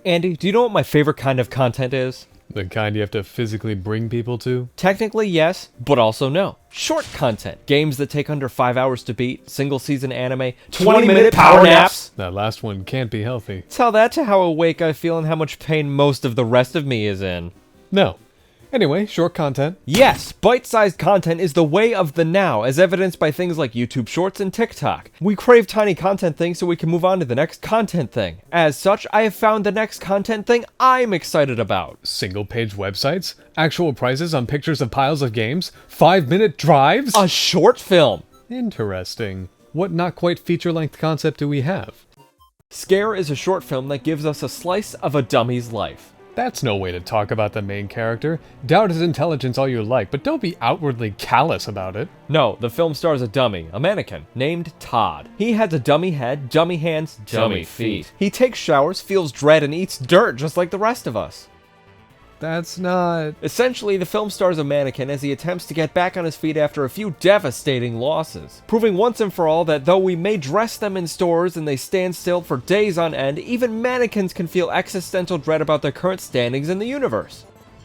Andy, do you know what my favorite kind of content is? The kind you have to physically bring people to? Technically, yes, but also no. Short content. Games that take under 5 hours to beat, single-season anime, 20-minute power naps. That last one can't be healthy. Tell that to how awake I feel and how much pain most of the rest of me is in. No. Anyway, short content. Yes, bite-sized content is the way of the now, as evidenced by things like YouTube Shorts and TikTok. We crave tiny content things so we can move on to the next content thing. As such, I have found the next content thing I'm excited about. Single-page websites, actual prices on pictures of piles of games, 5-minute drives. A short film. Interesting. What not quite feature-length concept do we have? Scare is a short film that gives us a slice of a dummy's life. That's no way to talk about the main character. Doubt his intelligence all you like, but don't be outwardly callous about it. No, the film stars a dummy, a mannequin, named Todd. He has a dummy head, dummy hands, dummy feet. He takes showers, feels dread, and eats dirt just like the rest of us. That's not... Essentially, the film stars a mannequin as he attempts to get back on his feet after a few devastating losses, proving once and for all that though we may dress them in stores and they stand still for days on end, even mannequins can feel existential dread about their current standings in the universe.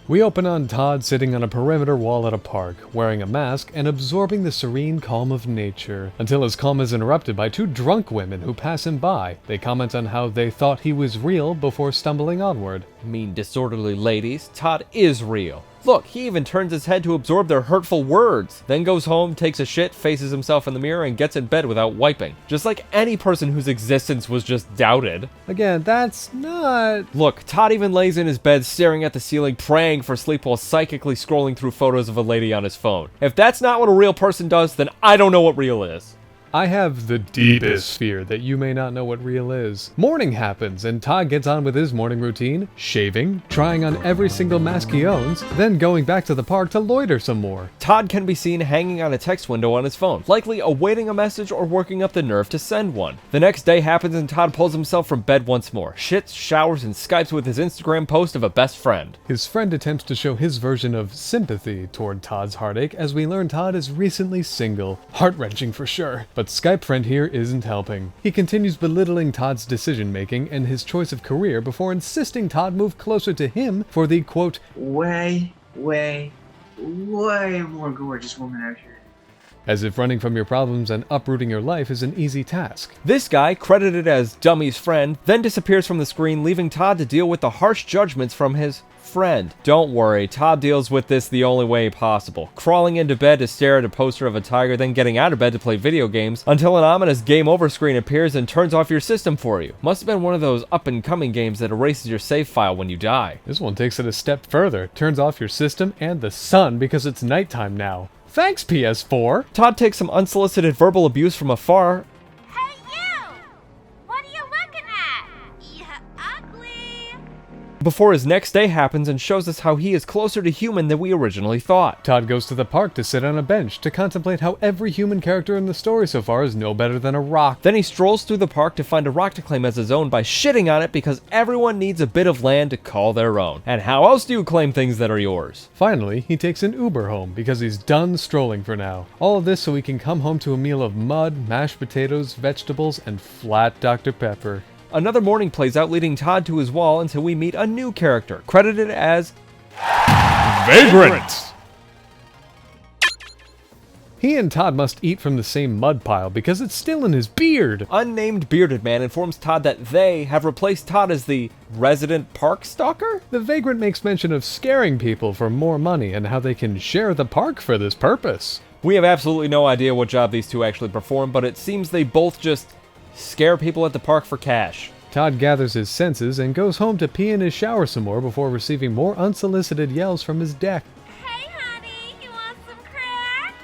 We open on Todd sitting on a perimeter wall at a park, wearing a mask and absorbing the serene calm of nature, until his calm is interrupted by two drunk women who pass him by. They comment on how they thought he was real before stumbling onward. Mean disorderly ladies, Todd is real. Look, he even turns his head to absorb their hurtful words, then goes home, takes a shit, faces himself in the mirror, and gets in bed without wiping. Just like any person whose existence was just doubted. Again, that's not... Look, Todd even lays in his bed staring at the ceiling, praying for sleep while psychically scrolling through photos of a lady on his phone. If that's not what a real person does, then I don't know what real is. I have the deepest fear that you may not know what real is. Morning happens, and Todd gets on with his morning routine, shaving, trying on every single mask he owns, then going back to the park to loiter some more. Todd can be seen hanging on a text window on his phone, likely awaiting a message or working up the nerve to send one. The next day happens and Todd pulls himself from bed once more, shits, showers, and Skypes with his Instagram post of a best friend. His friend attempts to show his version of sympathy toward Todd's heartache as we learn Todd is recently single. Heart-wrenching for sure. But Skype friend here isn't helping. He continues belittling Todd's decision-making and his choice of career before insisting Todd move closer to him for the, quote, way more gorgeous woman out here. As if running from your problems and uprooting your life is an easy task. This guy, credited as Dummy's friend, then disappears from the screen, leaving Todd to deal with the harsh judgments from his friend. Don't worry, Todd deals with this the only way possible. Crawling into bed to stare at a poster of a tiger, then getting out of bed to play video games, until an ominous game over screen appears and turns off your system for you. Must have been one of those up-and-coming games that erases your save file when you die. This one takes it a step further, turns off your system and the sun because it's nighttime now. Thanks, PS4! Todd takes some unsolicited verbal abuse from afar. Hey you! What are you looking at? You ugly! Before his next day happens and shows us how he is closer to human than we originally thought. Todd goes to the park to sit on a bench to contemplate how every human character in the story so far is no better than a rock. Then he strolls through the park to find a rock to claim as his own by shitting on it because everyone needs a bit of land to call their own. And how else do you claim things that are yours? Finally, he takes an Uber home because he's done strolling for now. All of this so he can come home to a meal of mud, mashed potatoes, vegetables, and flat Dr. Pepper. Another morning plays out, leading Todd to his wall until we meet a new character, credited as Vagrant! He and Todd must eat from the same mud pile because it's still in his beard. Unnamed bearded man informs Todd that they have replaced Todd as the resident park stalker? The Vagrant makes mention of scaring people for more money and how they can share the park for this purpose. We have absolutely no idea what job these two actually perform, but it seems they both just scare people at the park for cash. Todd gathers his senses and goes home to pee in his shower some more before receiving more unsolicited yells from his deck. Hey honey, you want some crack?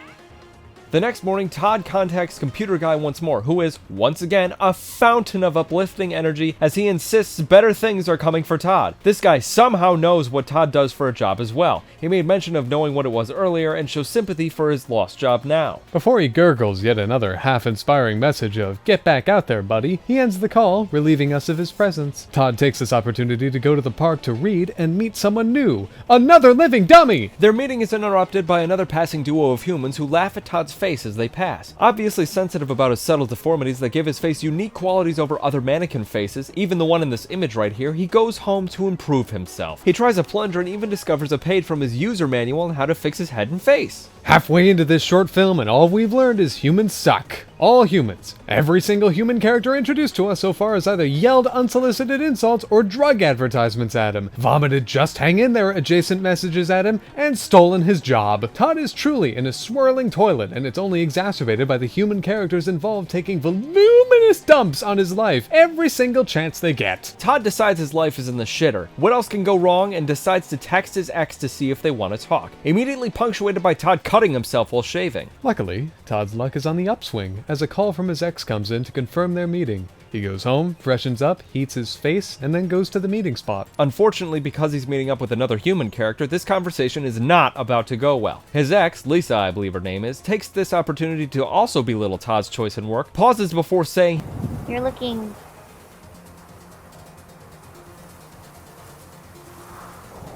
The next morning, Todd contacts Computer Guy once more, who is, once again, a fountain of uplifting energy as he insists better things are coming for Todd. This guy somehow knows what Todd does for a job as well. He made mention of knowing what it was earlier and shows sympathy for his lost job now. Before he gurgles yet another half-inspiring message of, "Get back out there, buddy," he ends the call, relieving us of his presence. Todd takes this opportunity to go to the park to read and meet someone new. Another living dummy! Their meeting is interrupted by another passing duo of humans who laugh at Todd's face as they pass. Obviously sensitive about his subtle deformities that give his face unique qualities over other mannequin faces, even the one in this image right here, he goes home to improve himself. He tries a plunger and even discovers a page from his user manual on how to fix his head and face. Halfway into this short film, and all we've learned is humans suck. All humans. Every single human character introduced to us so far has either yelled unsolicited insults or drug advertisements at him, vomited just hang in there adjacent messages at him, and stolen his job. Todd is truly in a swirling toilet, and it's only exacerbated by the human characters involved taking voluminous dumps on his life every single chance they get. Todd decides his life is in the shitter. What else can go wrong, and decides to text his ex to see if they want to talk. Immediately punctuated by Todd cutting himself while shaving. Luckily, Todd's luck is on the upswing as a call from his ex comes in to confirm their meeting. He goes home, freshens up, heats his face, and then goes to the meeting spot. Unfortunately, because he's meeting up with another human character, this conversation is not about to go well. His ex, Lisa I believe her name is, takes this opportunity to also belittle Todd's choice in work, pauses before saying, You're looking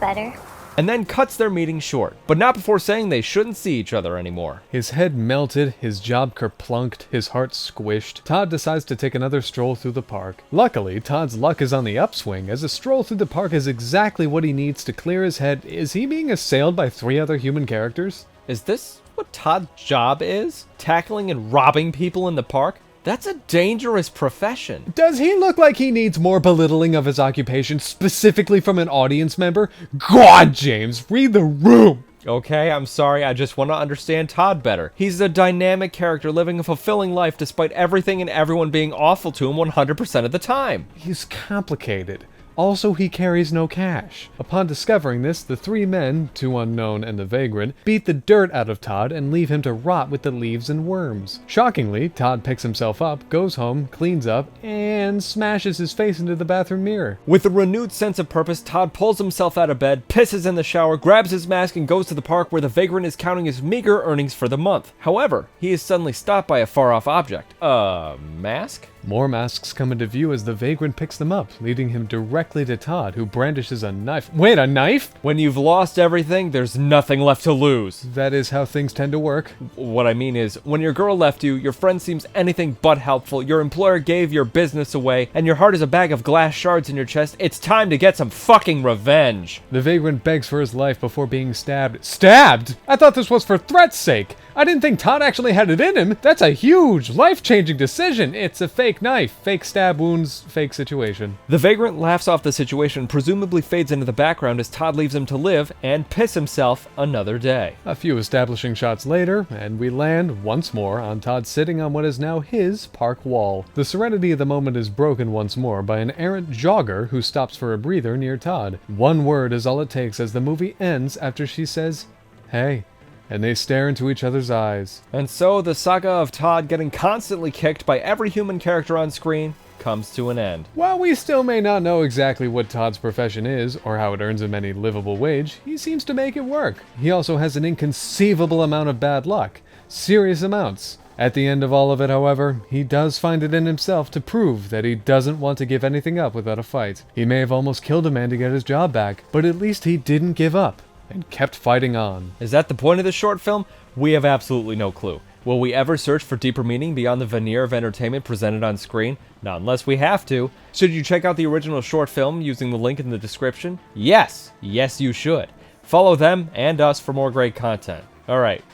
better. and then cuts their meeting short, but not before saying they shouldn't see each other anymore. His head melted, his job kerplunked, his heart squished. Todd decides to take another stroll through the park. Luckily, Todd's luck is on the upswing, as a stroll through the park is exactly what he needs to clear his head. Is he being assailed by 3 other human characters? Is this what Todd's job is? Tackling and robbing people in the park? That's a dangerous profession. Does he look like he needs more belittling of his occupation, specifically from an audience member? God, James, read the room! Okay, I'm sorry, I just want to understand Todd better. He's a dynamic character living a fulfilling life despite everything and everyone being awful to him 100% of the time. He's complicated. Also, he carries no cash. Upon discovering this, the 3 men, 2 unknown and the vagrant, beat the dirt out of Todd and leave him to rot with the leaves and worms. Shockingly, Todd picks himself up, goes home, cleans up, and smashes his face into the bathroom mirror. With a renewed sense of purpose, Todd pulls himself out of bed, pisses in the shower, grabs his mask, and goes to the park where the vagrant is counting his meager earnings for the month. However, he is suddenly stopped by a far-off object. A mask? More masks come into view as the vagrant picks them up, leading him directly to Todd, who brandishes a knife. Wait, a knife? When you've lost everything, there's nothing left to lose. That is how things tend to work. What I mean is, when your girl left you, your friend seems anything but helpful, your employer gave your business away, and your heart is a bag of glass shards in your chest, it's time to get some fucking revenge. The vagrant begs for his life before being stabbed. Stabbed? I thought this was for threat's sake. I didn't think Todd actually had it in him. That's a huge, life-changing decision. It's a fake knife, fake stab wounds, fake situation. The vagrant laughs off the situation, presumably fades into the background as Todd leaves him to live and piss himself another day. A few establishing shots later, and we land, once more, on Todd sitting on what is now his park wall. The serenity of the moment is broken once more by an errant jogger who stops for a breather near Todd. One word is all it takes as the movie ends after she says, "Hey." And they stare into each other's eyes. And so the saga of Todd getting constantly kicked by every human character on screen comes to an end. While we still may not know exactly what Todd's profession is, or how it earns him any livable wage, he seems to make it work. He also has an inconceivable amount of bad luck. Serious amounts. At the end of all of it, however, he does find it in himself to prove that he doesn't want to give anything up without a fight. He may have almost killed a man to get his job back, but at least he didn't give up and kept fighting on. Is that the point of this short film? We have absolutely no clue. Will we ever search for deeper meaning beyond the veneer of entertainment presented on screen? Not unless we have to. Should you check out the original short film using the link in the description? Yes! Yes, you should. Follow them and us for more great content. Alright.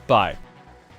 Bye.